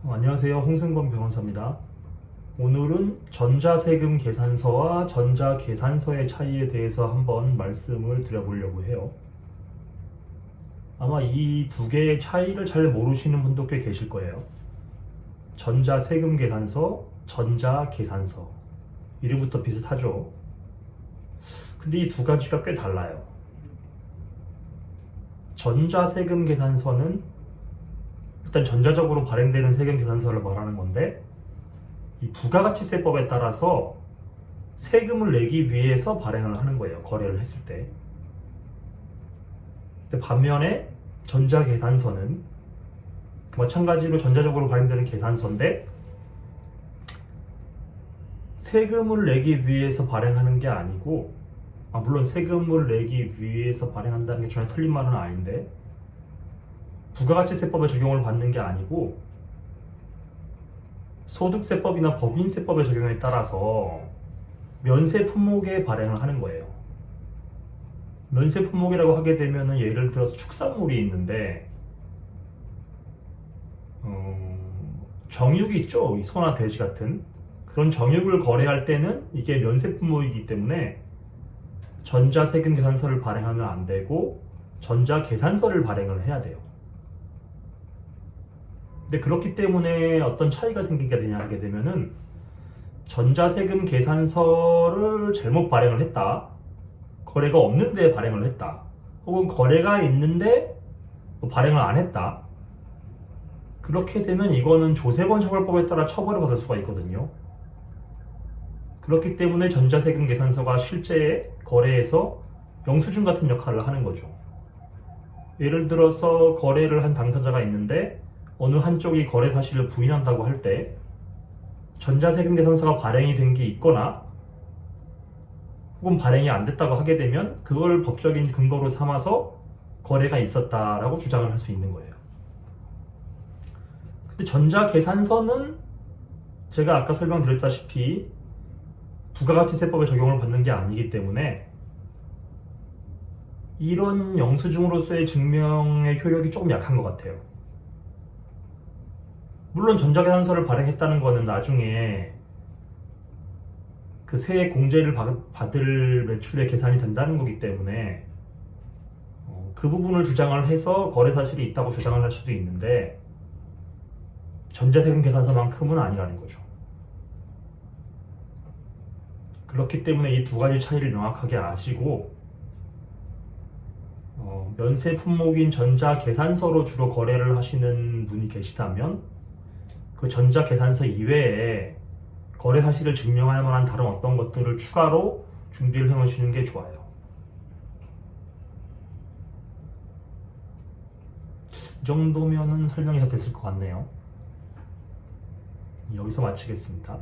안녕하세요. 홍승건 변호사입니다. 오늘은 전자세금 계산서와 전자계산서의 차이에 대해서 한번 말씀을 드려보려고 해요. 아마 이 두 개의 차이를 잘 모르시는 분도 꽤 계실 거예요. 전자세금 계산서, 전자계산서. 이름부터 비슷하죠? 근데 이 두 가지가 꽤 달라요. 전자세금 계산서는 일단 전자적으로 발행되는 세금 계산서를 말하는 건데, 이 부가가치세법에 따라서 세금을 내기 위해서 발행을 하는 거예요. 거래를 했을 때. 근데 반면에 전자계산서는 마찬가지로 전자적으로 발행되는 계산서인데, 세금을 내기 위해서 발행하는 게 아니고, 물론 세금을 내기 위해서 발행한다는 게 전혀 틀린 말은 아닌데, 부가가치세법에 적용을 받는 게 아니고 소득세법이나 법인세법의 적용에 따라서 면세 품목에 발행을 하는 거예요. 면세 품목이라고 하게 되면은 예를 들어서 축산물이 있는데 정육이 있죠. 소나 돼지 같은 그런 정육을 거래할 때는 이게 면세 품목이기 때문에 전자세금 계산서를 발행하면 안 되고 전자계산서를 발행을 해야 돼요. 근데 그렇기 때문에 어떤 차이가 생기게 되냐 하게 되면은 전자세금 계산서를 잘못 발행을 했다, 거래가 없는데 발행을 했다, 혹은 거래가 있는데 발행을 안 했다, 그렇게 되면 이거는 조세범 처벌법에 따라 처벌을 받을 수가 있거든요. 그렇기 때문에 전자세금 계산서가 실제 거래에서 영수증 같은 역할을 하는 거죠. 예를 들어서 거래를 한 당사자가 있는데 어느 한쪽이 거래 사실을 부인한다고 할 때 전자세금 계산서가 발행이 된 게 있거나 혹은 발행이 안 됐다고 하게 되면 그걸 법적인 근거로 삼아서 거래가 있었다라고 주장을 할 수 있는 거예요. 근데 전자계산서는 제가 아까 설명드렸다시피 부가가치세법에 적용을 받는 게 아니기 때문에 이런 영수증으로서의 증명의 효력이 조금 약한 것 같아요. 물론 전자계산서를 발행했다는 거는 나중에 그 세액 공제를 받을 매출의 계산이 된다는 거기 때문에 그 부분을 주장을 해서 거래 사실이 있다고 주장을 할 수도 있는데 전자세금 계산서만큼은 아니라는 거죠. 그렇기 때문에 이 두 가지 차이를 명확하게 아시고 면세 품목인 전자계산서로 주로 거래를 하시는 분이 계시다면 그 전자계산서 이외에 거래 사실을 증명할 만한 다른 어떤 것들을 추가로 준비를 해놓으시는 게 좋아요. 이 정도면은 설명이 다 됐을 것 같네요. 여기서 마치겠습니다.